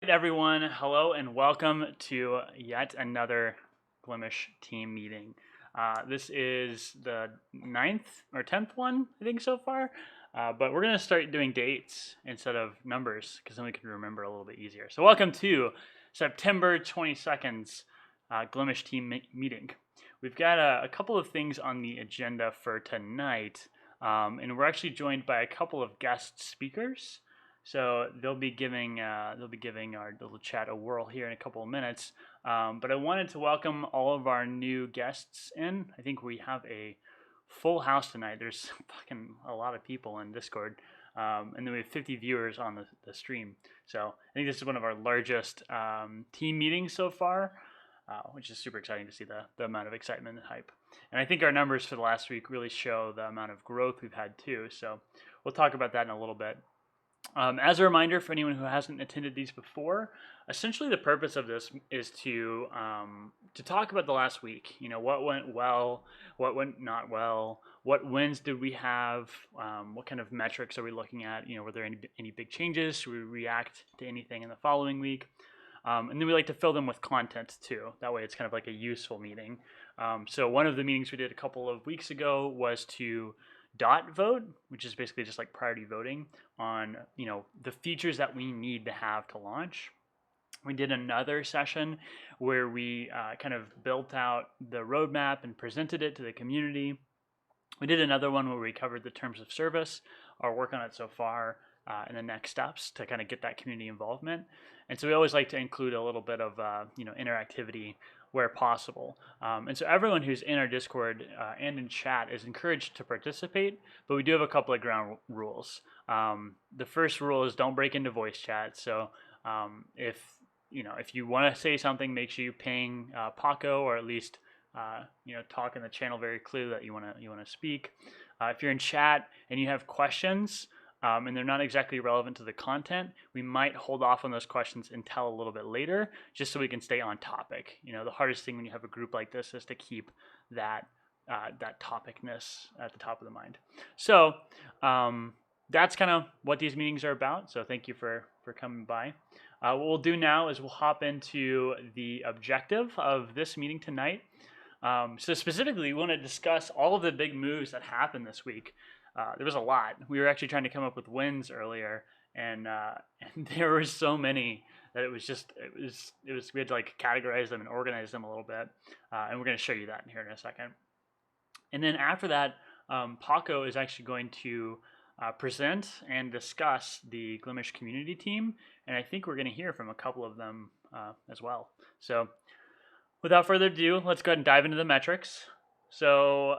Everyone, hello and welcome to yet another Glimesh team meeting. This is the ninth or 10th one, I think, so far. But we're going to start doing dates instead of numbers because then we can remember a little bit easier. So, welcome to September 22nd's Glimesh team meeting. We've got a couple of things on the agenda for tonight, and we're actually joined by a couple of guest speakers. So they'll be giving our little chat a whirl here in a couple of minutes. But I wanted to welcome all of our new guests in. I think we have a full house tonight. There's fucking a lot of people in Discord, and then we have 50 viewers on the stream. So I think this is one of our largest team meetings so far, which is super exciting to see the amount of excitement and hype. And I think our numbers for the last week really show the amount of growth we've had too. So we'll talk about that in a little bit. As a reminder for anyone who hasn't attended these before, essentially the purpose of this is to talk about the last week. You know, what went well, what went not well, what wins did we have, what kind of metrics are we looking at? You know, were there any big changes? Should we react to anything in the following week? And then we like to fill them with content too. That way, it's kind of like a useful meeting. So one of the meetings we did a couple of weeks ago was to dot vote, which is basically just like priority voting on the features that we need to have to launch. We did another session where we kind of built out the roadmap and presented it to the community. We did another one where we covered the terms of service, our work on it so far, and the next steps to kind of get that community involvement. And so we always like to include a little bit of interactivity where possible. And so everyone who's in our Discord and in chat is encouraged to participate, but we do have a couple of ground rules. The first rule is don't break into voice chat. So if you want to say something, make sure you ping Paco, or at least talk in the channel very clearly that you want to speak. If you're in chat and you have questions, and they're not exactly relevant to the content, we might hold off on those questions until a little bit later, just so we can stay on topic. You know, the hardest thing when you have a group like this is to keep that topicness at the top of the mind. So that's kind of what these meetings are about. So thank you for coming by. What we'll do now is we'll hop into the objective of this meeting tonight. So specifically, we want to discuss all of the big moves that happened this week. There was a lot. We were actually trying to come up with wins earlier, and there were so many that it was we had to like categorize them and organize them a little bit, and we're going to show you that here in a second. And then after that, Paco is actually going to present and discuss the Glimesh community team, and I think we're going to hear from a couple of them as well. So without further ado, let's go ahead and dive into the metrics. So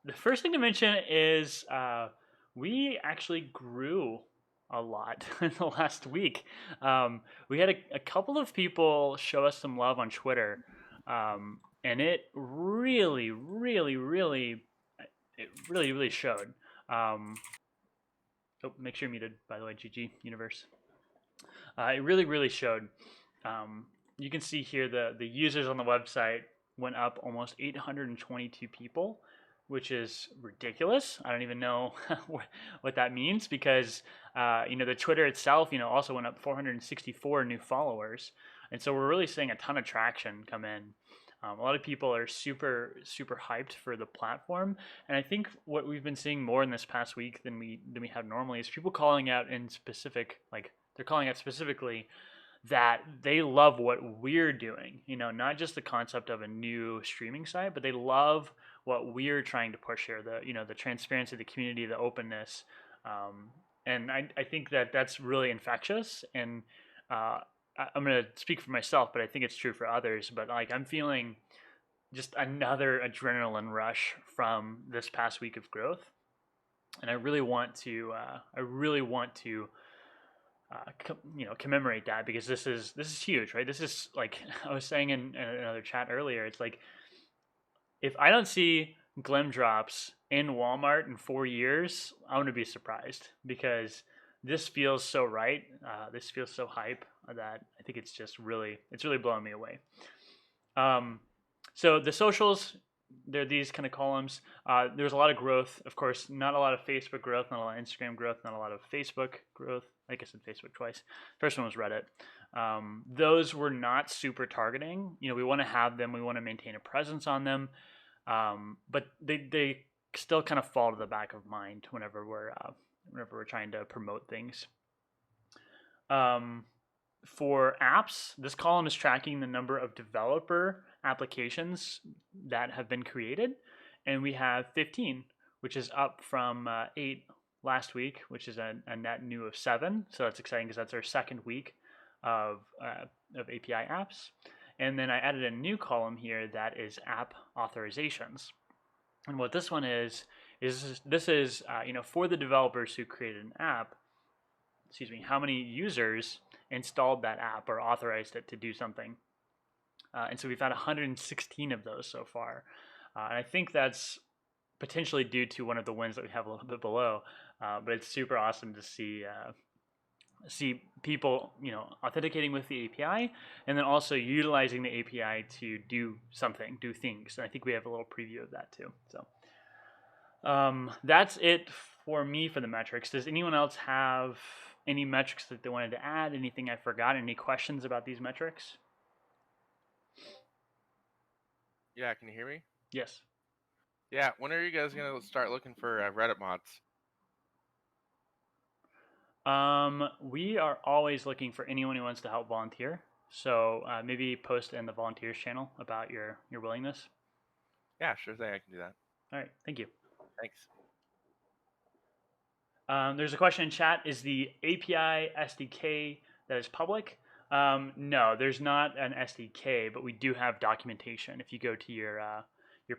the first thing to mention is we actually grew a lot in the last week. We had a couple of people show us some love on Twitter, and it really showed. Make sure you're muted, by the way, GG Universe. It really showed. You can see here the users on the website went up almost 822 people, which is ridiculous. I don't even know what that means, because the Twitter itself also went up 464 new followers, and so we're really seeing a ton of traction come in. A lot of people are super hyped for the platform, and I think what we've been seeing more in this past week than we have normally is people calling out in specific, like they're calling out specifically that they love what we're doing, not just the concept of a new streaming site, but they love what we're trying to push here, the transparency, the community, the openness. And I think that's really infectious. And I'm going to speak for myself, but I think it's true for others. But like, I'm feeling just another adrenaline rush from this past week of growth. And I really want to commemorate that, because this is huge, right? This is like I was saying in another chat earlier. It's like, if I don't see Glim drops in Walmart in 4 years, I'm gonna be surprised, because this feels so right. This feels so hype that I think it's really blowing me away. So the socials, there are these kind of columns. There's a lot of growth, of course, not a lot of Facebook growth, not a lot of Instagram growth, not a lot of Facebook growth. I guess I said Facebook twice. First one was Reddit. Those were not super targeting. We want to have them. We want to maintain a presence on them, but they still kind of fall to the back of mind whenever we're trying to promote things. For apps, this column is tracking the number of developer applications that have been created, and we have 15, which is up from 8 last week, which is a net new of 7. So that's exciting because that's our second week of API apps. And then I added a new column here that is app authorizations. And what this one is this is for the developers who created an app. How many users installed that app or authorized it to do something. And so we've had 116 of those so far. And I think that's potentially due to one of the wins that we have a little bit below. But it's super awesome to see people, authenticating with the API, and then also utilizing the API to do things. And I think we have a little preview of that too. So that's it for me for the metrics. Does anyone else have any metrics that they wanted to add? Anything I forgot? Any questions about these metrics? Yeah, can you hear me? Yes. Yeah, when are you guys gonna start looking for Reddit mods? We are always looking for anyone who wants to help volunteer. So maybe post in the volunteers channel about your willingness. Yeah, sure thing, I can do that. All right, thank you. Thanks. There's a question in chat. Is the API SDK that is public? No, there's not an SDK, but we do have documentation. If you go to your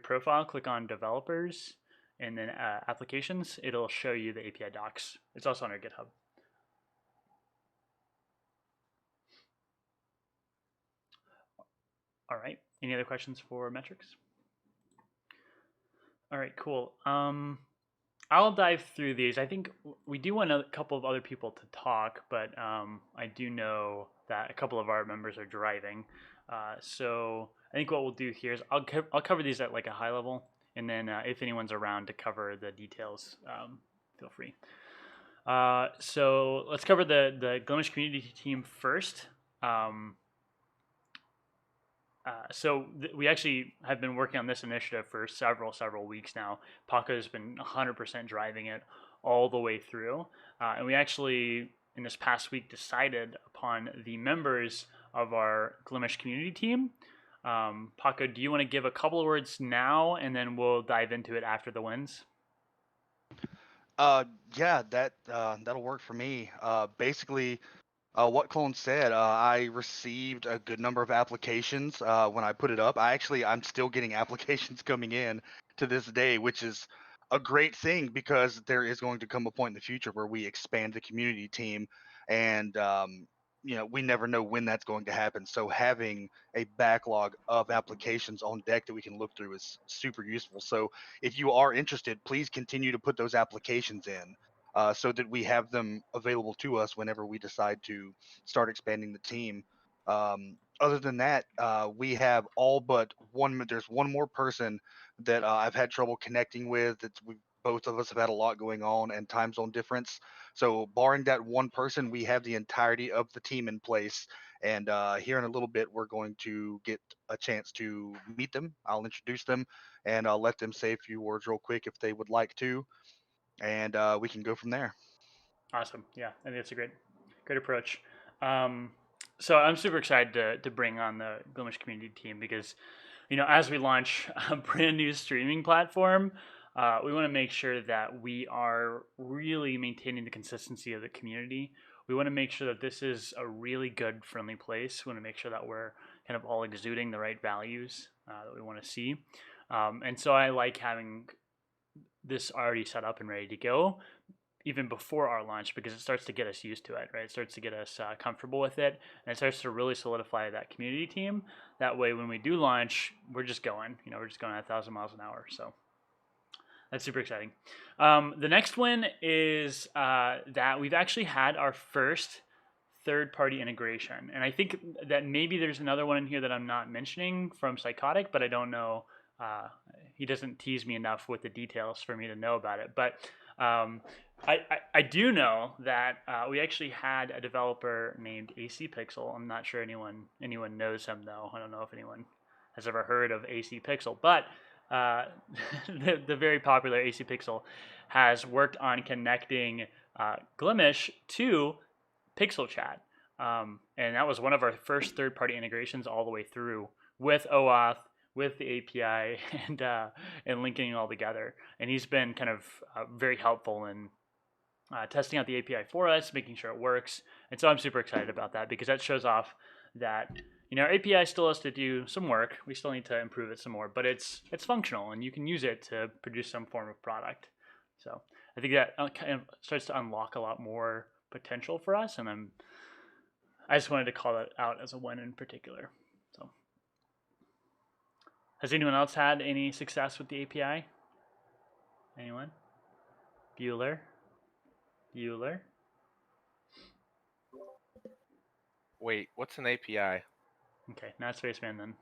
profile, click on developers, and then applications, it'll show you the API docs. It's also on our GitHub. All right. Any other questions for metrics? All right, cool. I'll dive through these. I think we do want a couple of other people to talk, but I do know that a couple of our members are driving. So I think what we'll do here is I'll cover these at like a high level, and then if anyone's around to cover the details, feel free. So let's cover the Glimesh community team first. We actually have been working on this initiative for several weeks now. Paco's been 100% driving it all the way through. And we actually, in this past week, decided upon the members of our Glimesh community team. Paco, do you want to give a couple of words now, and then we'll dive into it after the wins? Yeah, that'll work for me. Basically, what Clone said, I received a good number of applications when I put it up. I'm still getting applications coming in to this day, which is a great thing because there is going to come a point in the future where we expand the community team, and we never know when that's going to happen. So having a backlog of applications on deck that we can look through is super useful. So if you are interested, please continue to put those applications in. So that we have them available to us whenever we decide to start expanding the team. Other than that, we have all but one. There's one more person that I've had trouble connecting with. Both of us have had a lot going on and time zone difference. So barring that one person, we have the entirety of the team in place. And here in a little bit, we're going to get a chance to meet them. I'll introduce them and I'll let them say a few words real quick if they would like to, and we can go from there. Awesome. Yeah, I think that's a great approach. So I'm super excited to bring on the Glimesh community team because, as we launch a brand new streaming platform, we want to make sure that we are really maintaining the consistency of the community. We want to make sure that this is a really good, friendly place. We want to make sure that we're kind of all exuding the right values that we want to see. And so I like having this already set up and ready to go even before our launch because it starts to get us used to it, right? It starts to get us comfortable with it, and it starts to really solidify that community team. That way, when we do launch, we're just going, we're just going at 1,000 miles an hour. So that's super exciting. The next one is that we've actually had our first third-party integration, and I think that maybe there's another one in here that I'm not mentioning from Psychotic, but I don't know uh, he doesn't tease me enough with the details for me to know about it. But I do know that we actually had a developer named AC Pixel. I'm not sure anyone knows him though. I don't know if anyone has ever heard of AC Pixel, but the very popular AC Pixel has worked on connecting Glimesh to Pixel Chat. And that was one of our first third-party integrations all the way through with OAuth, with the API, and linking it all together. And he's been kind of very helpful in testing out the API for us, making sure it works. And so I'm super excited about that because that shows off that our API still has to do some work. We still need to improve it some more, but it's functional and you can use it to produce some form of product. So I think that kind of starts to unlock a lot more potential for us, and I just wanted to call that out as a win in particular. So, has anyone else had any success with the API? Anyone? Bueller? Wait, what's an API? Okay, not Spaceman then.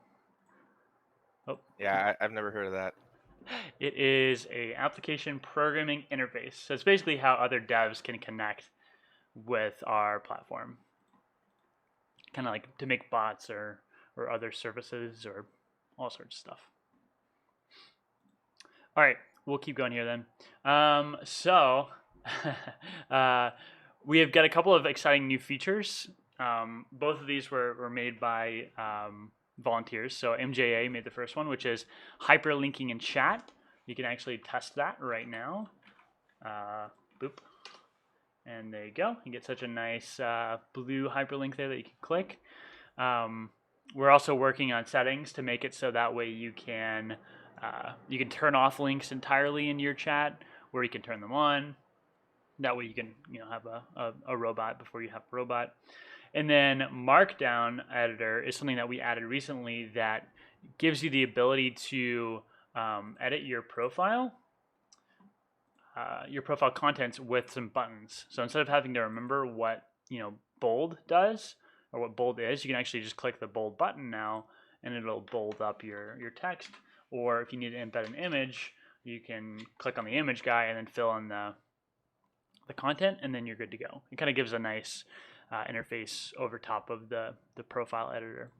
Oh. Yeah, I've never heard of that. It is a application programming interface. So it's basically how other devs can connect with our platform. Kind of like to make bots or other services or all sorts of stuff. All right, we'll keep going here then. So we have got a couple of exciting new features. Both of these were made by volunteers. So MJA made the first one, which is hyperlinking in chat. You can actually test that right now. Boop. And there you go. You get such a nice blue hyperlink there that you can click. We're also working on settings to make it so that way you can turn off links entirely in your chat, or you can turn them on. That way you can have a robot before you have a robot. And then Markdown editor is something that we added recently that gives you the ability to edit your profile contents with some buttons. So instead of having to remember what bold does or what bold is, you can actually just click the bold button now, and it'll bold up your text. Or if you need to embed an image, you can click on the image guy and then fill in the content, and then you're good to go. It kind of gives a nice interface over top of the profile editor.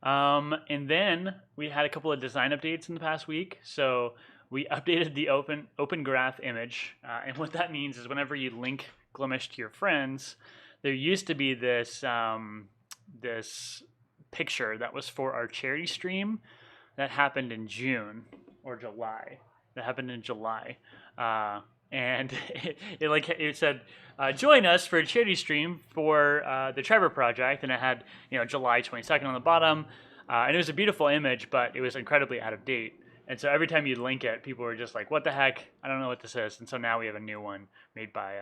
And then we had a couple of design updates in the past week. So we updated the open graph image, and what that means is whenever you link Glimesh to your friends, there used to be this this picture that was for our charity stream that happened in June or July. And it said, join us for a charity stream for the Trevor Project, and it had July 22nd on the bottom, and it was a beautiful image, but it was incredibly out of date. And so every time you link it, people were just like, what the heck? I don't know what this is. And so now we have a new one made by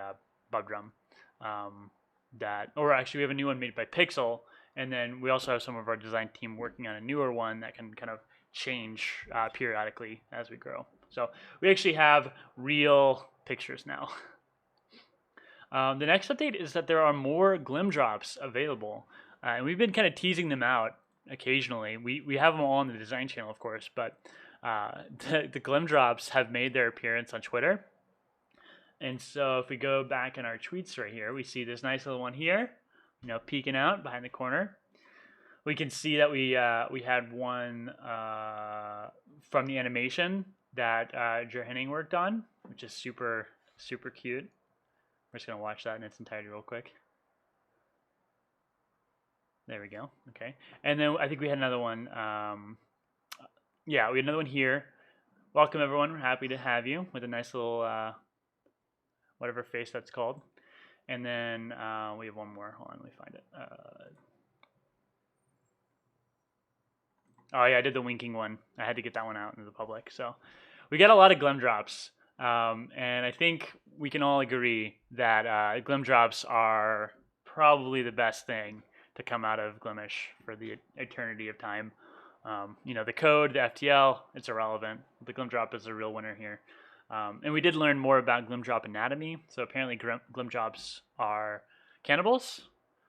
Bugdrum. Or actually we have a new one made by Pixel, and then we also have some of our design team working on a newer one that can kind of change periodically as we grow. So we actually have real pictures now. The next update is that there are more Glim drops available, and we've been kind of teasing them out occasionally. We have them all on the design channel, of course, but the Glim drops have made their appearance on Twitter. And so if we go back in our tweets right here, we see this nice little one here, peeking out behind the corner. We can see that we had one from the animation that Jer Henning worked on, which is super, super cute. We're just going to watch that in its entirety real quick. There we go. Okay. And then I think we had another one. We had another one here. Welcome, everyone. We're happy to have you with a nice little, whatever face that's called. And then we have one more. Hold on, let me find it. Oh, yeah, I did the winking one. I had to get that one out into the public. So we got a lot of Glim drops. And I think we can all agree that Glim drops are probably the best thing to come out of Glimesh for the eternity of time. The code, the FTL, it's irrelevant. The Glim drop is a real winner here. And we did learn more about Glim drop anatomy. So apparently Glim drops are cannibals.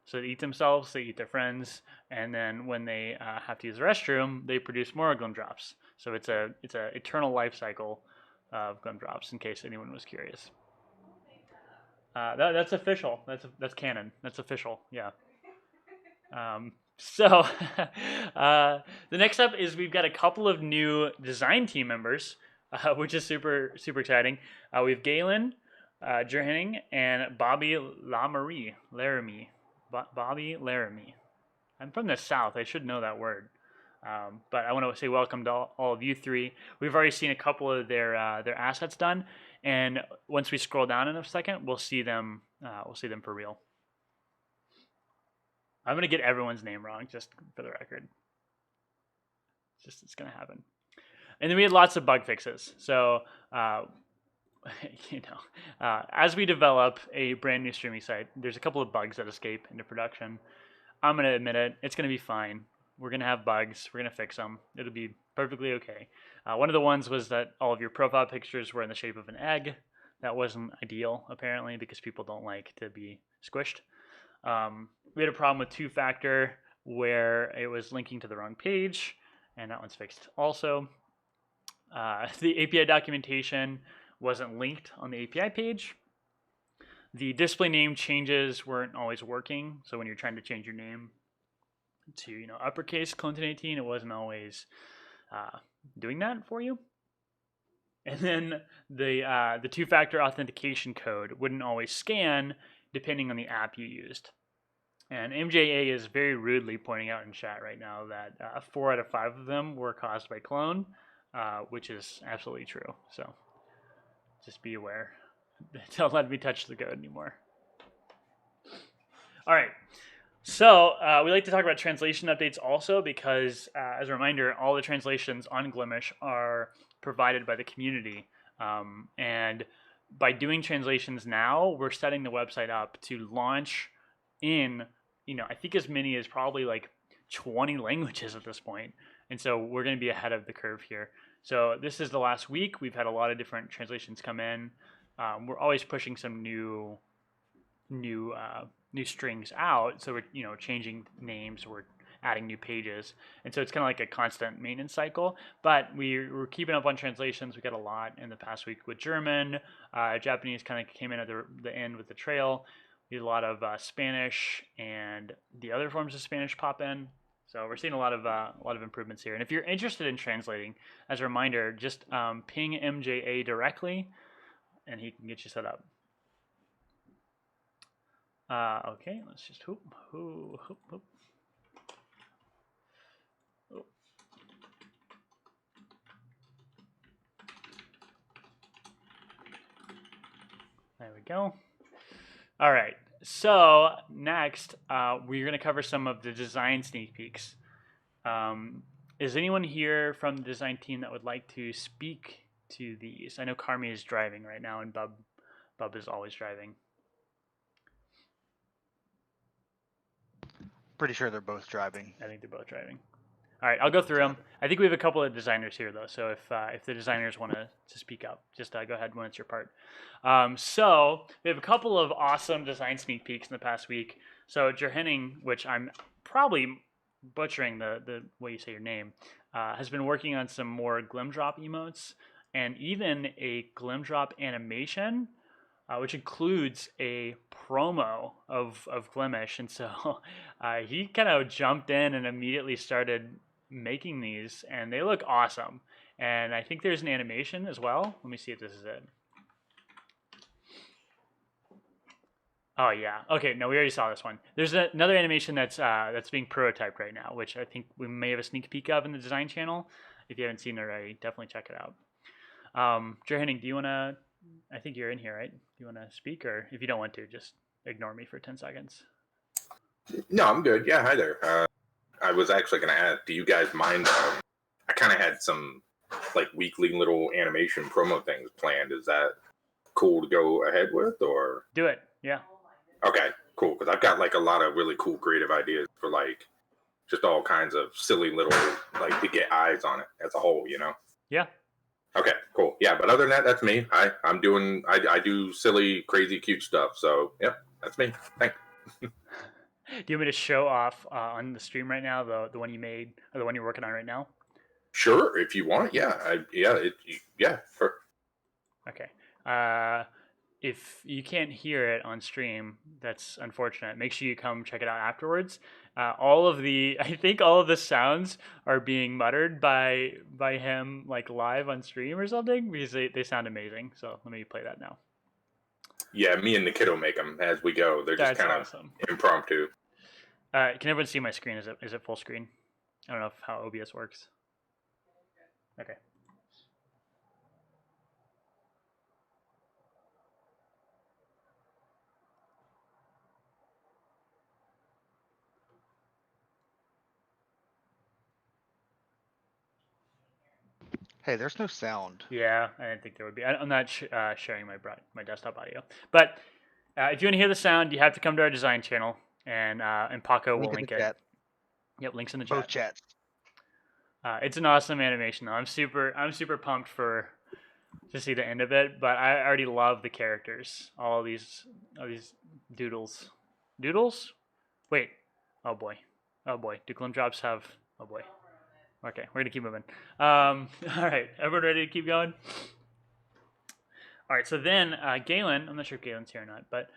So they eat themselves, they eat their friends, and then when they have to use the restroom, they produce more glim drops. So it's a eternal life cycle of glim drops. In case anyone was curious, that's official. That's canon. That's official. Yeah. So the next up is we've got a couple of new design team members, which is super exciting. We have Galen, Jerhenning, and Bobby Laramie. Bobby Laramie. I'm from the South. I should know that word. But I want to say welcome to all of you three. We've already seen a couple of their assets done, and once we scroll down in a second, we'll see them. We'll see them for real. I'm gonna get everyone's name wrong, just for the record. It's gonna happen. And then we had lots of bug fixes. So, as we develop a brand new streaming site, there's a couple of bugs that escape into production. I'm gonna admit it. It's gonna be fine. We're gonna have bugs. We're gonna fix them. It'll be perfectly okay. One of the ones was that all of your profile pictures were in the shape of an egg. That wasn't ideal, apparently, because people don't like to be squished. We had a problem with two-factor where it was linking to the wrong page, and that one's fixed also. The API documentation wasn't linked on the API page. The display name changes weren't always working, so when you're trying to change your name to uppercase Clinton18, it wasn't always doing that for you. And then the two-factor authentication code wouldn't always scan depending on the app you used. And MJA is very rudely pointing out in chat right now that 4 out of 5 of them were caused by clone, which is absolutely true. So just be aware. Don't let me touch the code anymore. All right. So we like to talk about translation updates also because, as a reminder, all the translations on Glimesh are provided by the community. And by doing translations now, we're setting the website up to launch in, I think as many as probably like 20 languages at this point. And so we're going to be ahead of the curve here. So this is the last week. We've had a lot of different translations come in. We're always pushing some new strings out. So we're changing names. We're adding new pages, and so it's kind of like a constant maintenance cycle. But we're keeping up on translations. We got a lot in the past week with German. Japanese kind of came in at the end with the trail. We had a lot of Spanish and the other forms of Spanish pop in. So we're seeing a lot of improvements here. And if you're interested in translating, as a reminder, just ping MJA directly, and he can get you set up. Okay, let's just hoop. Oh. There we go. All right. So next, we're going to cover some of the design sneak peeks. Is anyone here from the design team that would like to speak to these? I know Carmi is driving right now, and Bub is always driving. Pretty sure they're both driving. I think they're both driving. All right, I'll go through them. I think we have a couple of designers here, though. So if the designers want to speak up, just go ahead when it's your part. So we have a couple of awesome design sneak peeks in the past week. So Jerhenning, which I'm probably butchering the way you say your name, has been working on some more Glimdrop emotes and even a Glimdrop animation, which includes a promo of Glimesh. And so he kind of jumped in and immediately started making these, and they look awesome. And I think there's an animation as well. Let me see if this is it. Oh yeah. Okay. No, we already saw this one. There's another animation that's being prototyped right now, which I think we may have a sneak peek of in the design channel. If you haven't seen it already, definitely check it out. Jerhenning, do you want to? I think you're in here, right? Do you want to speak, or if you don't want to, just ignore me for 10 seconds. No, I'm good. Yeah, hi there. I was actually going to ask, do you guys mind? I kind of had some like weekly little animation promo things planned. Is that cool to go ahead with, or? Do it. Yeah. Okay, cool. Because I've got like a lot of really cool creative ideas for like just all kinds of silly little like to get eyes on it as a whole, Yeah. Okay, cool. Yeah, but other than that, that's me. I do silly, crazy, cute stuff. So, yep, that's me. Thanks. Do you want me to show off on the stream right now the one you made or the one you're working on right now? Sure, if you want. Yeah, sure. Okay. If you can't hear it on stream, that's unfortunate. Make sure you come check it out afterwards. I think all of the sounds are being muttered by him like live on stream or something because they sound amazing. So let me play that now. Yeah, me and the kiddo make them as we go. They're just That's kind awesome. of impromptu. Can everyone see my screen? Is it full screen? I don't know how OBS works. Okay. Hey, there's no sound. Yeah, I didn't think there would be. I'm not sharing my desktop audio, but if you want to hear the sound, you have to come to our design channel, and Paco will link it. Chat. Yep, links in the Both chat. chats. It's an awesome animation though. I'm super pumped to see the end of it, but I already love the characters. All these doodles. Doodles? Wait. Oh boy. Do Glim drops have? Oh boy. Okay, we're gonna keep moving. All right, everyone ready to keep going? All right, so then Galen, I'm not sure if Galen's here or not, but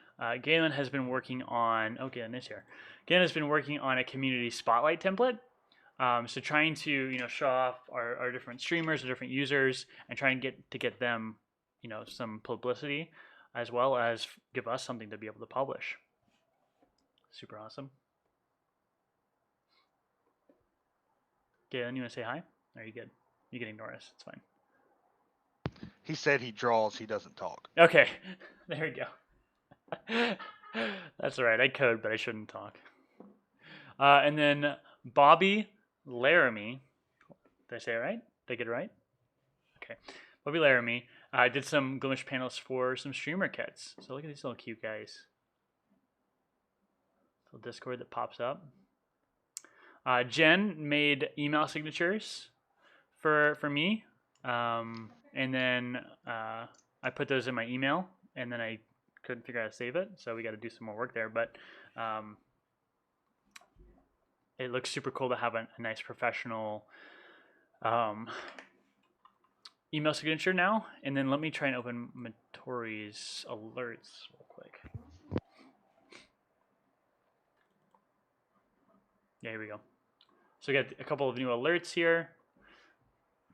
Galen has been working on. Oh, Galen is here. Galen has been working on a community spotlight template. So trying to show off our different streamers, our different users, and try and get them some publicity, as well as give us something to be able to publish. Super awesome. Galen, you want to say hi? Or are you good? You can ignore us. It's fine. He said he draws, he doesn't talk. Okay, there we go. That's all right. I code, but I shouldn't talk. And then Bobby Laramie. Did I say it right? Did I get it right? Okay. Bobby Laramie did some Glimesh panels for some streamer kits. So look at these little cute guys. Little Discord that pops up. Jen made email signatures for me. And then I put those in my email, and then I couldn't figure out how to save it. So we got to do some more work there. But it looks super cool to have a nice professional email signature now. And then let me try and open Matori's alerts real quick. Yeah, here we go. So we got a couple of new alerts here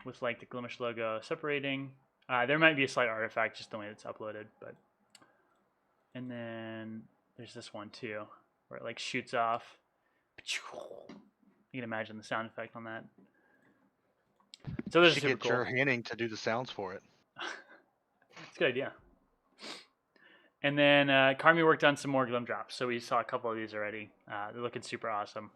with like the Glimesh logo separating. There might be a slight artifact just the way it's uploaded, but. And then there's this one too, where it like shoots off. You can imagine the sound effect on that. So there's super cool. Get Henning to do the sounds for it. It's a good idea. And then Carmi worked on some more Glim drops, so we saw a couple of these already. They're looking super awesome.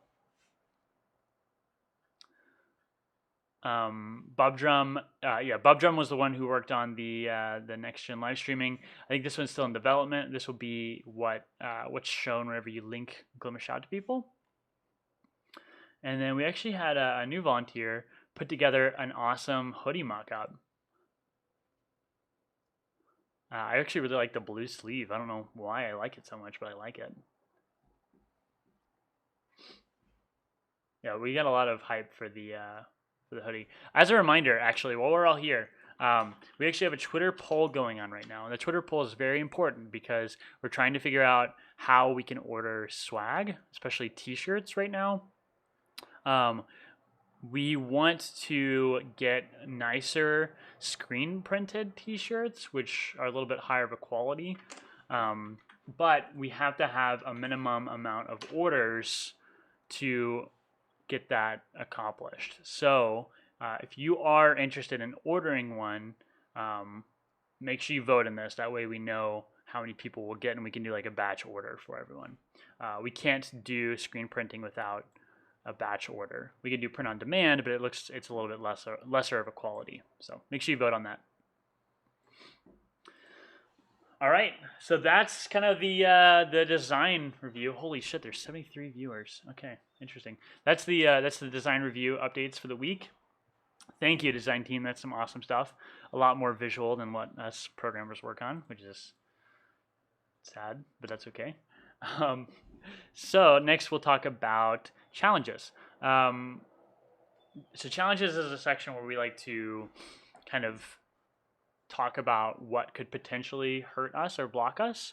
Bob Drum was the one who worked on the next gen live streaming. I think this one's still in development. This will be what's shown whenever you link Glimesh out to people. And then we actually had a new volunteer put together an awesome hoodie mock-up. I actually really like the blue sleeve. I don't know why I like it so much, but I like it. Yeah, we got a lot of hype for the hoodie. As a reminder, actually, while we're all here, we actually have a Twitter poll going on right now. And the Twitter poll is very important because we're trying to figure out how we can order swag, especially t-shirts right now. We want to get nicer screen printed t-shirts, which are a little bit higher of a quality. But we have to have a minimum amount of orders to get that accomplished. So if you are interested in ordering one, make sure you vote in this. That way we know how many people will get, and we can do like a batch order for everyone. We can't do screen printing without a batch order. We can do print on demand, but it's a little bit lesser of a quality. So make sure you vote on that. All right, so that's kind of the design review. Holy shit, there's 73 viewers. Okay, interesting. That's the design review updates for the week. Thank you, design team. That's some awesome stuff. A lot more visual than what us programmers work on, which is sad, but that's okay. So next we'll talk about challenges. So challenges is a section where we like to kind of talk about what could potentially hurt us or block us.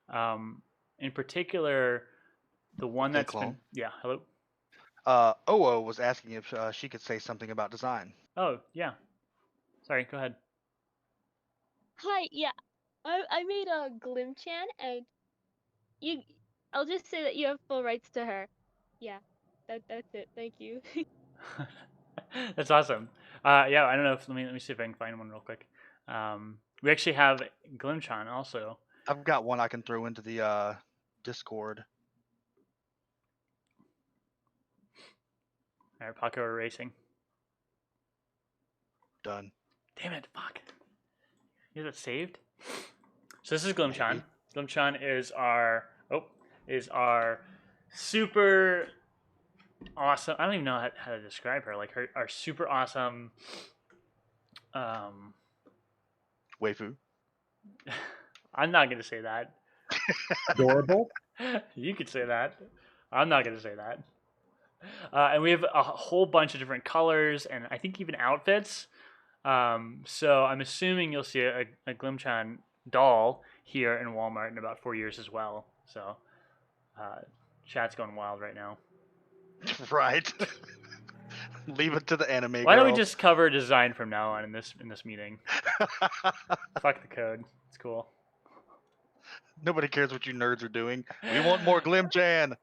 In particular, the one Hey, that's been clone. hello. Oo was asking if she could say something about design. Oh yeah, sorry. Go ahead. Hi, yeah. I made a Glimchan and you I'll just say that you have full rights to her. Yeah. That's it. Thank you. That's awesome. Yeah, I don't know if let me see if I can find one real quick. We actually have Glimchan also. I've got one I can throw into the Discord. All right, Paco, we're racing. Done. Damn it, fuck. Is it saved? So this is Glimchan. Maybe. Glimchan is our super awesome. I don't even know how to describe her. Like our super awesome. Waifu. I'm not gonna say that. Adorable. You could say that. I'm not gonna say that. And we have a whole bunch of different colors and I think even outfits. So I'm assuming you'll see a Glimchan doll here in Walmart in about 4 years as well. So chat's going wild right now. Right. Leave it to the anime. Why don't we girl. just cover design from now on in this meeting? Fuck the code. It's cool. Nobody cares what you nerds are doing. We want more Glimchan.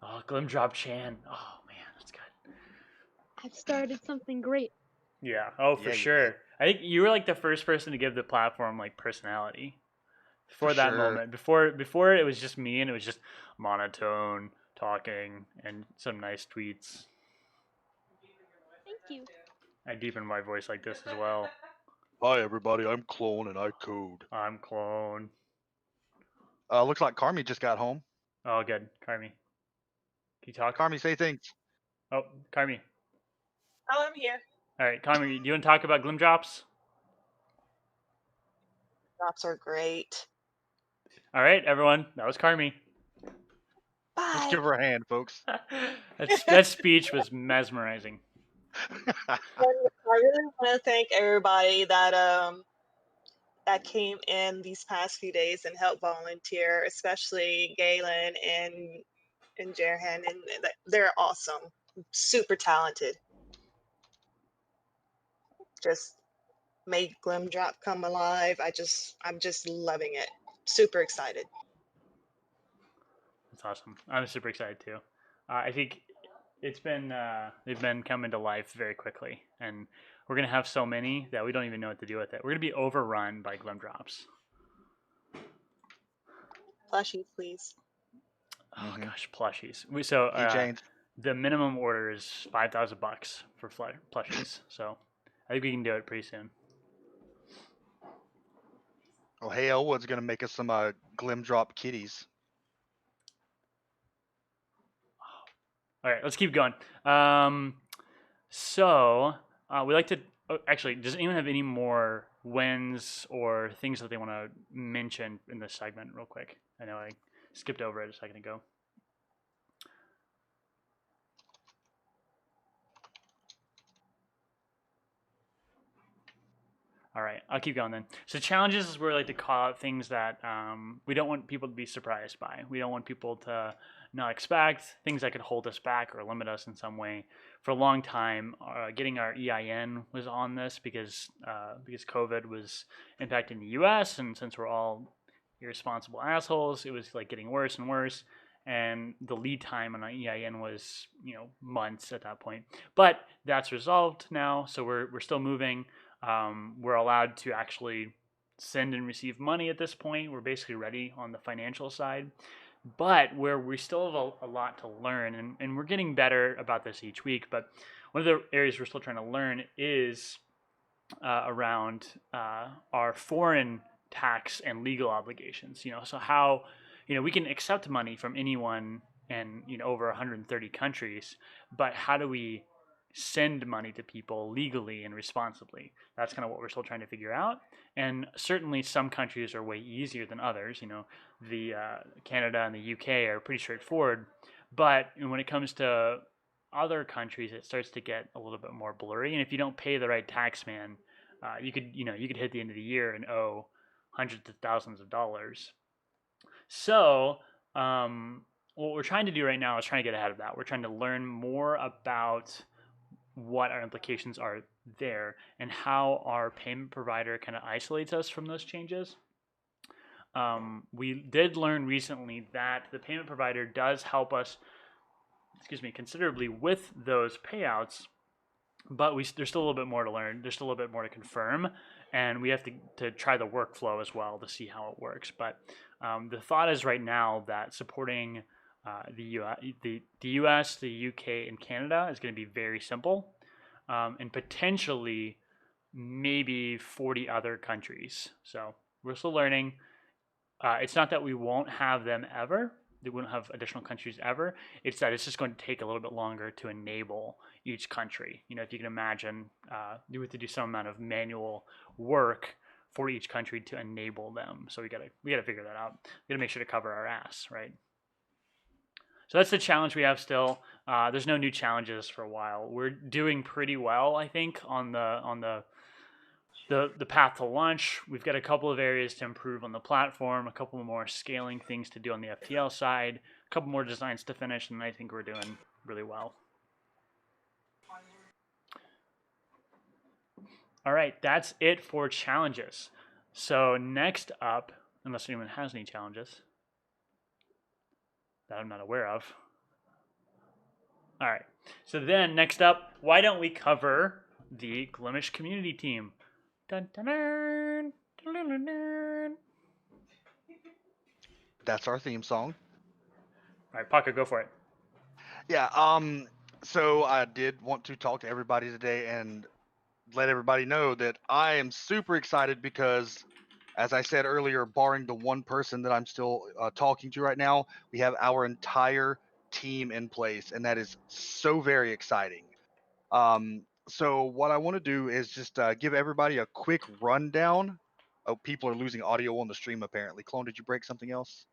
Oh, Glimdrop Chan. Oh man, that's good. I've started something great. Yeah. Oh, for Yeah, you sure. did. I think you were like the first person to give the platform like personality. Before For that sure. moment, before it was just me and it was just monotone talking and some nice tweets. Thank you. I deepened my voice like this as well. Hi everybody, I'm Clone and I code. I'm Clone. Looks like Carmi just got home. Oh, good. Carmi. Can you talk? Carmi, say things. Oh, Carmi. Oh, I'm here. All right, Carmi, do you want to talk about Glimdrops? Drops are great. All right, everyone. That was Carmi. Let's Bye. give her a hand, folks. That speech was mesmerizing. I really want to thank everybody that came in these past few days and helped volunteer, especially Galen and Jerhan, and they're awesome, super talented. Just made Glimdrop come alive. I'm just loving it. Super excited. That's awesome. I'm super excited too. I think they've been coming to life very quickly, and we're gonna have so many that we don't even know what to do with it. We're gonna be overrun by Glimdrops. Plushies, please. Oh Mhm. gosh, plushies. Keychains. The minimum order is $5,000 for plushies. So I think we can do it pretty soon. Oh, hey, Elwood's gonna make us some Glimdrop kitties. All right, let's keep going. So we like to actually. Does anyone have any more wins or things that they want to mention in this segment, real quick? I know I skipped over it a second ago. All right, I'll keep going then. So challenges is where we like to call out things that we don't want people to be surprised by. We don't want people to not expect things that could hold us back or limit us in some way. For a long time, getting our EIN was on this because COVID was impacting the U.S. and since we're all irresponsible assholes, it was like getting worse and worse. And the lead time on our EIN was months at that point. But that's resolved now, so we're still moving. We're allowed to actually send and receive money at this point. We're basically ready on the financial side, but where we still have a lot to learn, and we're getting better about this each week. But one of the areas we're still trying to learn is around our foreign tax and legal obligations. So how we can accept money from anyone and over 130 countries, but how do we send money to people legally and responsibly. That's kind of what we're still trying to figure out. And certainly some countries are way easier than others. The Canada and the UK are pretty straightforward. But when it comes to other countries, it starts to get a little bit more blurry. And if you don't pay the right tax man, you could hit the end of the year and owe hundreds of thousands of dollars. So what we're trying to do right now is trying to get ahead of that. We're trying to learn more about what our implications are there and how our payment provider kind of isolates us from those changes. We did learn recently that the payment provider does help us, considerably with those payouts, but there's still a little bit more to learn. There's still a little bit more to confirm, and we have to try the workflow as well to see how it works. But the thought is right now that supporting the US, the UK, and Canada is going to be very simple, and potentially maybe 40 other countries. So we're still learning. It's not that we won't have them ever. We won't have additional countries ever. It's that it's just going to take a little bit longer to enable each country. If you can imagine, you have to do some amount of manual work for each country to enable them. So we gotta figure that out. We gotta make sure to cover our ass, right? So that's the challenge we have still. There's no new challenges for a while. We're doing pretty well, I think, on the path to launch. We've got a couple of areas to improve on the platform, a couple more scaling things to do on the FTL side, a couple more designs to finish, and I think we're doing really well. All right, that's it for challenges. So next up, unless anyone has any challenges that I'm not aware of. All right, so then next up, why don't we cover the Glimesh community team? Dun, dun, dun, dun, dun, dun. That's our theme song. All right, Paco, go for it. Yeah. So I did want to talk to everybody today and let everybody know that I am super excited because, as I said earlier, barring the one person that I'm still talking to right now, we have our entire team in place, and that is so very exciting. So what I want to do is just give everybody a quick rundown. Oh, people are losing audio on the stream apparently. Clone, did you break something else?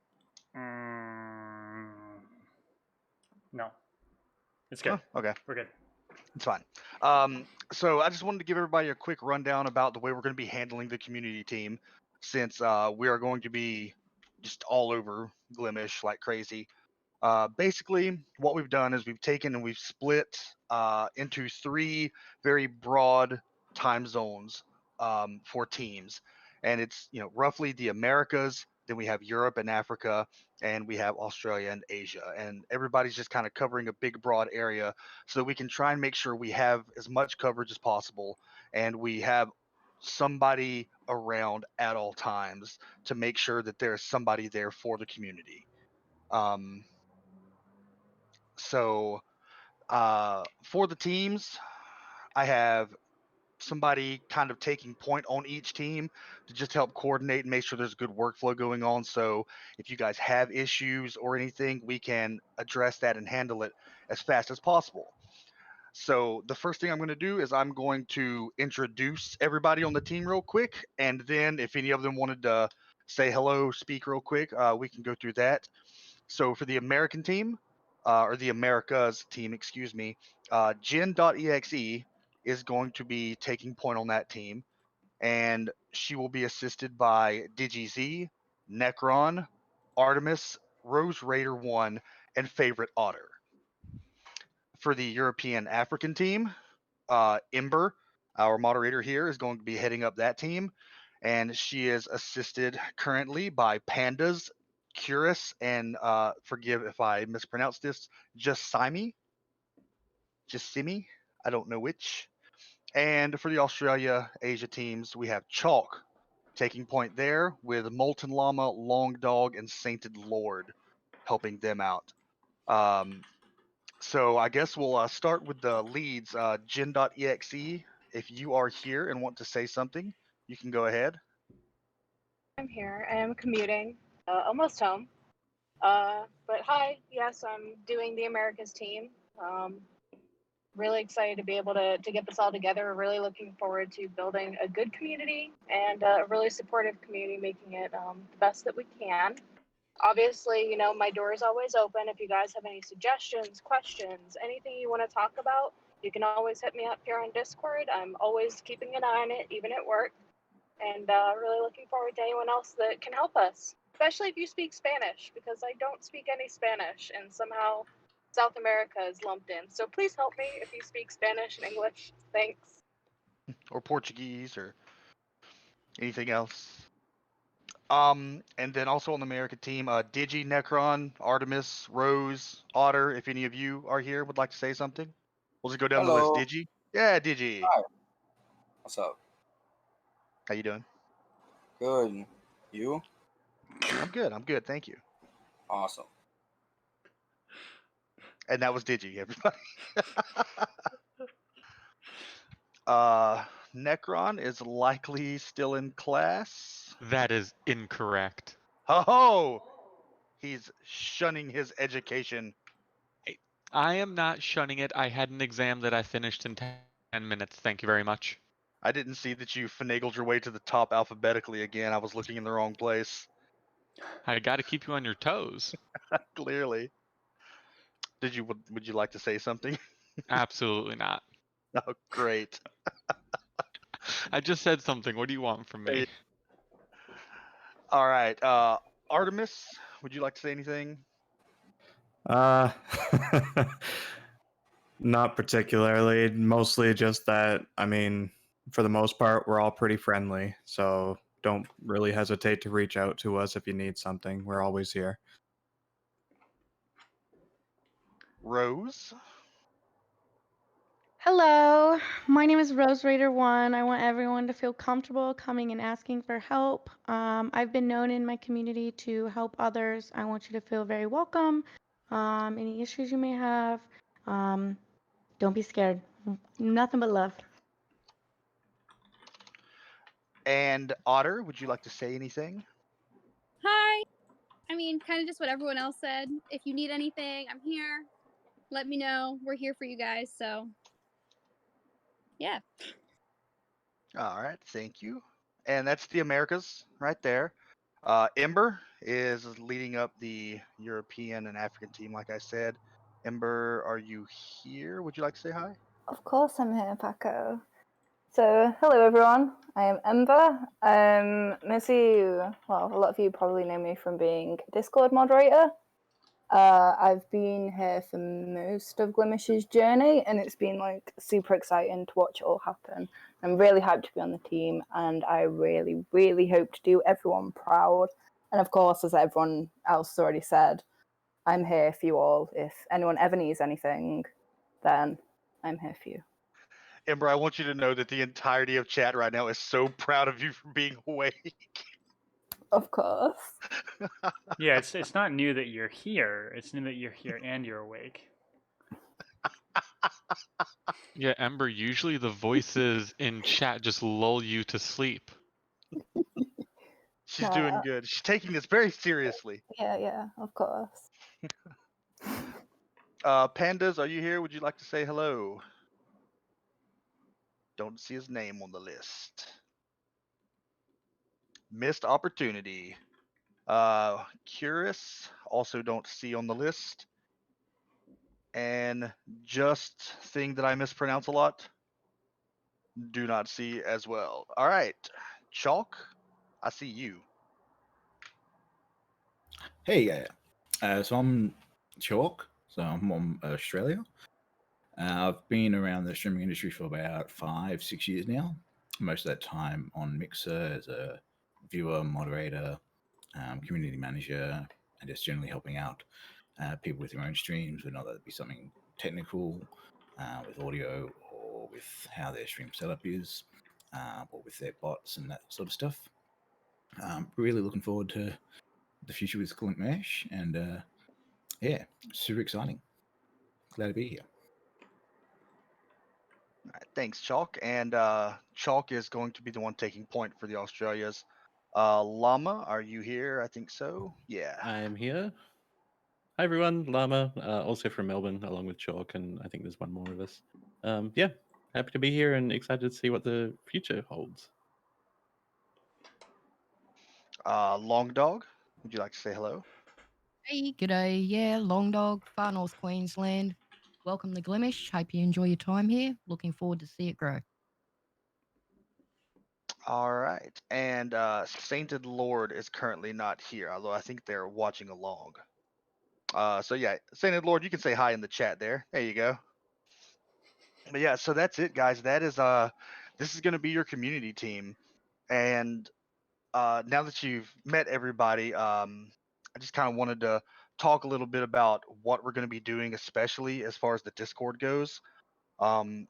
No, it's good. Oh, okay. We're good. It's fine. So I just wanted to give everybody a quick rundown about the way we're going to be handling the community team, since we are going to be just all over Glimesh like crazy. Basically, what we've done is we've taken and we've split into 3 very broad time zones for teams, and it's roughly the Americas. Then we have Europe and Africa, and we have Australia and Asia, and everybody's just kind of covering a big broad area, so that we can try and make sure we have as much coverage as possible, and we have somebody around at all times to make sure that there's somebody there for the community. So for the teams, I have somebody kind of taking point on each team to just help coordinate and make sure there's good workflow going on. So if you guys have issues or anything, we can address that and handle it as fast as possible. So the first thing I'm going to do is I'm going to introduce everybody on the team real quick, and then if any of them wanted to say hello, speak real quick, we can go through that. So for the American team, or the Americas team, excuse me, Jen.exe is going to be taking point on that team, and she will be assisted by DigiZ, Necron, Artemis, Rose Raider 1, and Favorite Otter. For the European African team, Ember, our moderator here, is going to be heading up that team, and she is assisted currently by Pandas, Curus, and forgive if I mispronounce this, Jasimi. I don't know which. And for the Australia Asia teams, we have Chalk taking point there with Molten Llama, Long Dog, and Sainted Lord helping them out. So I guess we'll start with the leads. Gen.exe, if you are here and want to say something, you can go ahead. I'm here. I am commuting, almost home. But hi, yes, I'm doing the Americas team. Really excited to be able to get this all together. Really looking forward to building a good community and a really supportive community, making it the best that we can. Obviously, my door is always open. If you guys have any suggestions, questions, anything you want to talk about, you can always hit me up here on Discord. I'm always keeping an eye on it, even at work. And really looking forward to anyone else that can help us, especially if you speak Spanish, because I don't speak any Spanish, and somehow South America is lumped in. So please help me if you speak Spanish and English. Thanks. Or Portuguese or anything else. And then also on the American team, Digi, Necron, Artemis, Rose, Otter. If any of you are here, would like to say something, we'll just go down the list. Hello. Digi, yeah, Digi. Hi. What's up? How you doing? Good. You? I'm good. I'm good. Thank you. Awesome. And that was Digi, everybody. Necron is likely still in class. That is incorrect. Ho! He's shunning his education. I am not shunning it. I had an exam that I finished in 10 minutes. Thank you very much. I didn't see that you finagled your way to the top alphabetically again. I was looking in the wrong place. I got to keep you on your toes. Clearly. Would you like to say something? Absolutely not. Oh, great. I just said something. What do you want from me? All right. Artemis, would you like to say anything? Not particularly. Mostly just that, I mean, for the most part, we're all pretty friendly. So don't really hesitate to reach out to us if you need something. We're always here. Rose? Hello, my name is Rose Raider One. I want everyone to feel comfortable coming and asking for help. I've been known in my community to help others. I want you to feel very welcome. Any issues you may have, don't be scared. Nothing but love. And Otter, would you like to say anything? Hi. I mean, kind of just what everyone else said. If you need anything, I'm here. Let me know. We're here for you guys. So, yeah. All right. Thank you. And that's the Americas right there. Ember is leading up the European and African team, like I said. Ember, are you here? Would you like to say hi? Of course I'm here, Paco. So, hello everyone, I am Ember. Most of you, well, a lot of you probably know me from being Discord moderator. I've been here for most of Glimesh's journey, and it's been like super exciting to watch it all happen. I'm really hyped to be on the team, and I really, really hope to do everyone proud. And of course, as everyone else has already said, I'm here for you all. If anyone ever needs anything, then I'm here for you. Ember, I want you to know that the entirety of chat right now is so proud of you for being awake. Of course. Yeah, it's not new that you're here. It's new that you're here and you're awake. Yeah, Ember, usually the voices in chat just lull you to sleep. She's doing good. She's taking this very seriously. Yeah, of course. Pandas, are you here? Would you like to say hello? Don't see his name on the list. Missed opportunity. Curious, also don't see on the list. And just thing that I mispronounce a lot, do not see as well. All right, Chalk, I see you. Hey, so I'm Chalk, so I'm from Australia. I've been around the streaming industry for about 5-6 years now. Most of that time on Mixer as a viewer, moderator, community manager, and just generally helping out people with their own streams, whether that be something technical with audio or with how their stream setup is, or with their bots and that sort of stuff. Really looking forward to the future with Glimesh, and yeah, super exciting. Glad to be here. All right, thanks, Chalk. And Chalk is going to be the one taking point for the Australias. Llama, are you here? I think so. Yeah. I'm here. Hi everyone, Llama, also from Melbourne, along with Chalk, and I think there's one more of us. Yeah, happy to be here and excited to see what the future holds. Long Dog, would you like to say hello? Hey, g'day. Yeah, Long Dog, Far North Queensland. Welcome to Glimesh. Hope you enjoy your time here. Looking forward to see it grow. All right, and Sainted Lord is currently not here, although I think they're watching along. So yeah, Sainted Lord, you can say hi in the chat there. There you go. But yeah, so that's it, guys. That is this is going to be your community team, and now that you've met everybody, I just kind of wanted to talk a little bit about what we're going to be doing, especially as far as the Discord goes. Um,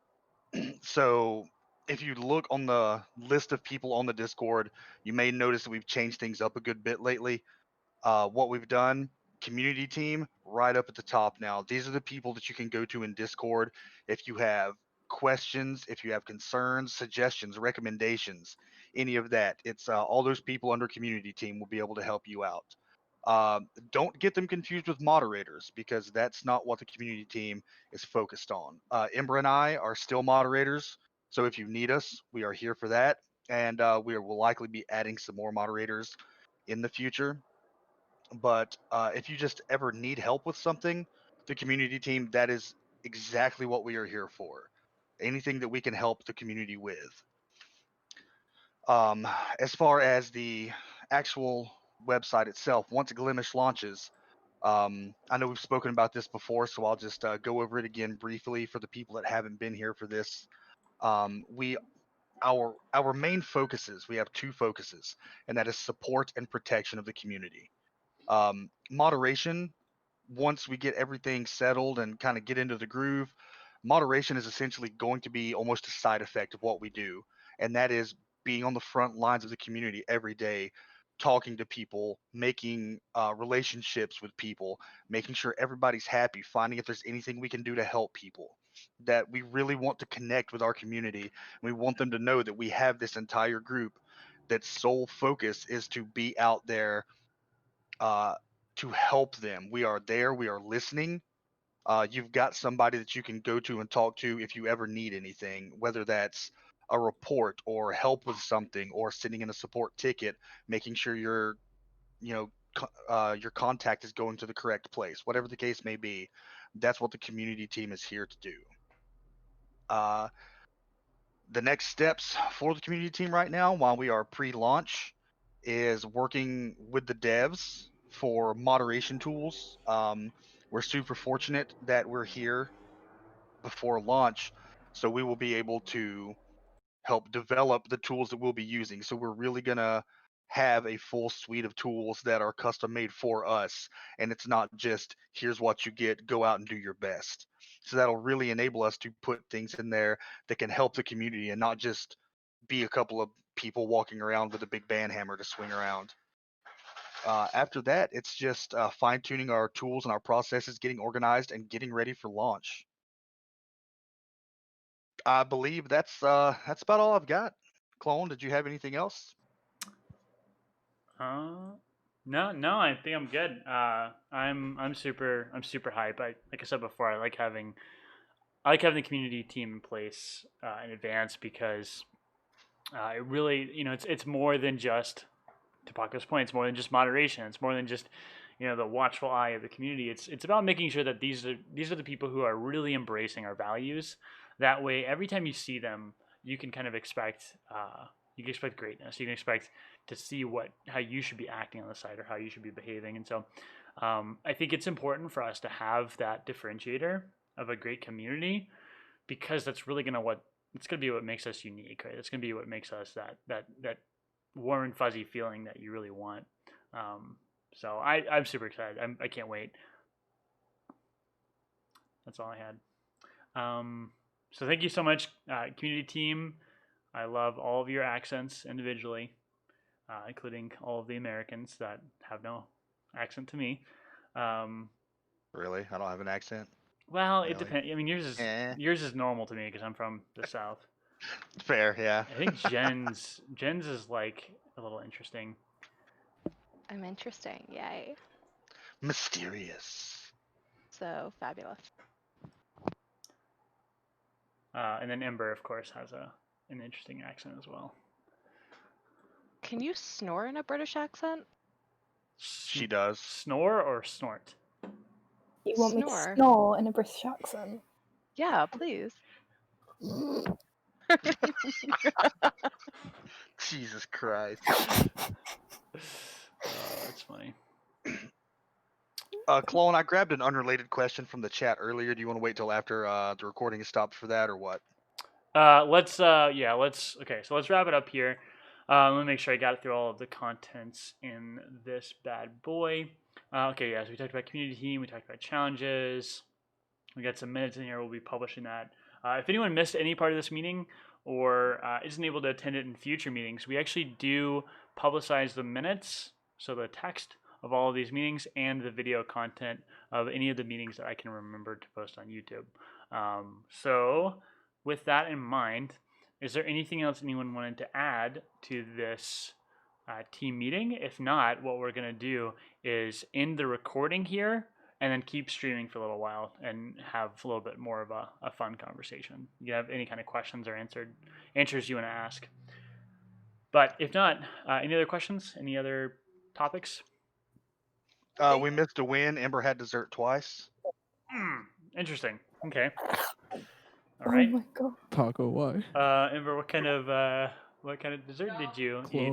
so if you look on the list of people on the Discord, you may notice that we've changed things up a good bit lately. What we've done, community team, right up at the top now. These are the people that you can go to in Discord if you have questions, if you have concerns, suggestions, recommendations, any of that. It's all those people under community team will be able to help you out. Don't get them confused with moderators because that's not what the community team is focused on. Ember and I are still moderators, so if you need us, we are here for that, and will likely be adding some more moderators in the future. But if you just ever need help with something, the community team, that is exactly what we are here for. Anything that we can help the community with. As far as the actual website itself, once Glimesh launches, I know we've spoken about this before, so I'll just go over it again briefly for the people that haven't been here for this. Our main focuses, we have two focuses, and that is support and protection of the community. Moderation, once we get everything settled and kind of get into the groove, moderation is essentially going to be almost a side effect of what we do. And that is being on the front lines of the community every day, talking to people, making relationships with people, making sure everybody's happy, finding if there's anything we can do to help people. That we really want to connect with our community. We want them to know that we have this entire group that sole focus is to be out there uh, to help them. We are there. We are listening. You've got somebody that you can go to and talk to if you ever need anything, whether that's a report or help with something or sending in a support ticket, making sure your contact is going to the correct place, whatever the case may be. That's what the community team is here to do. The next steps for the community team right now, while we are pre-launch, is working with the devs for moderation tools. We're super fortunate that we're here before launch, so we will be able to help develop the tools that we'll be using. So we're really gonna have a full suite of tools that are custom made for us, and it's not just here's what you get, go out and do your best. So that'll really enable us to put things in there that can help the community and not just be a couple of people walking around with a big band hammer to swing around. After that, it's just fine tuning our tools and our processes, getting organized, and getting ready for launch. I believe that's about all I've got. Clone, did you have anything else? No, I think I'm good. I'm super hype. Like I said before, I like having the community team in place in advance because it really, it's more than just, to Paco's point, it's more than just moderation. It's more than just the watchful eye of the community. It's about making sure that these are the people who are really embracing our values. That way, every time you see them, you can kind of expect greatness. You can expect to see how you should be acting on the side or how you should be behaving. And so, I think it's important for us to have that differentiator of a great community because that's really gonna be what makes us unique, right? It's gonna be what makes us that warm and fuzzy feeling that you really want. So I'm super excited. I can't wait. That's all I had. So thank you so much, community team. I love all of your accents individually, including all of the Americans that have no accent to me. Really? I don't have an accent? Well, Really? it depends. I mean, yours is normal to me because I'm from the South. Fair, yeah. I think Jen's is like a little interesting. I'm interesting, yay. Mysterious. So fabulous. And then Ember, of course, has an interesting accent as well. Can you snore in a British accent? She does. Snore or snort? You want me to Snore. snore in a British accent? Yeah, please. Jesus Christ. That's funny. Clone, I grabbed an unrelated question from the chat earlier. Do you want to wait till after the recording is stopped for that, or what? Let's okay, so let's wrap it up here. Let me make sure I got through all of the contents in this bad boy. Okay, yeah, so we talked about community team, we talked about challenges. We got some minutes in here. We'll be publishing that. If anyone missed any part of this meeting or isn't able to attend it in future meetings, we actually do publicize the minutes, so the text of all of these meetings and the video content of any of the meetings that I can remember to post on YouTube. So with that in mind, is there anything else anyone wanted to add to this team meeting? If not, what we're going to do is end the recording here and then keep streaming for a little while and have a little bit more of a fun conversation. You have any kind of questions or answers you want to ask. But if not, any other questions? Any other topics? We missed a win. Ember had dessert twice. Interesting. Okay. All right. Oh my god. Taco, why? Ember, what kind of dessert did you eat?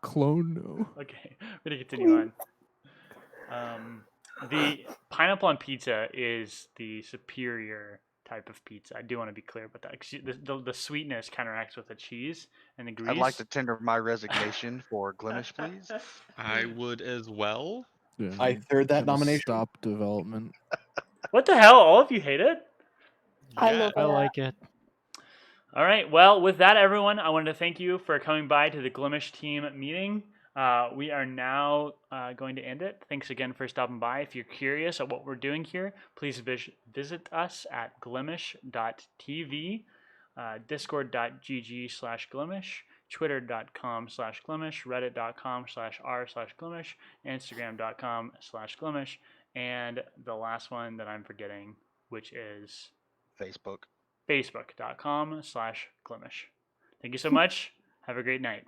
Clone no. Okay, we're gonna continue on. The pineapple on pizza is the superior type of pizza. I do want to be clear about that. 'Cause the sweetness counteracts with the cheese and the grease. I'd like to tender my resignation for Glimesh, please. I would as well. Yeah, I third that gonna nomination. Stop development. What the hell? All of you hate it? I love I it. like it. All right. Well, with that, everyone, I wanted to thank you for coming by to the Glimesh team meeting. We are now going to end it. Thanks again for stopping by. If you're curious at what we're doing here, please visit us at glimesh.tv, discord.gg/glimesh, twitter.com/glimesh, reddit.com/r/glimesh, instagram.com/glimesh, and the last one that I'm forgetting, which is Facebook. facebook.com/glimesh. Thank you so much. Have a great night.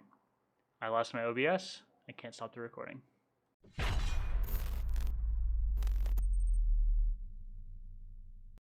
I lost my OBS. I can't stop the recording.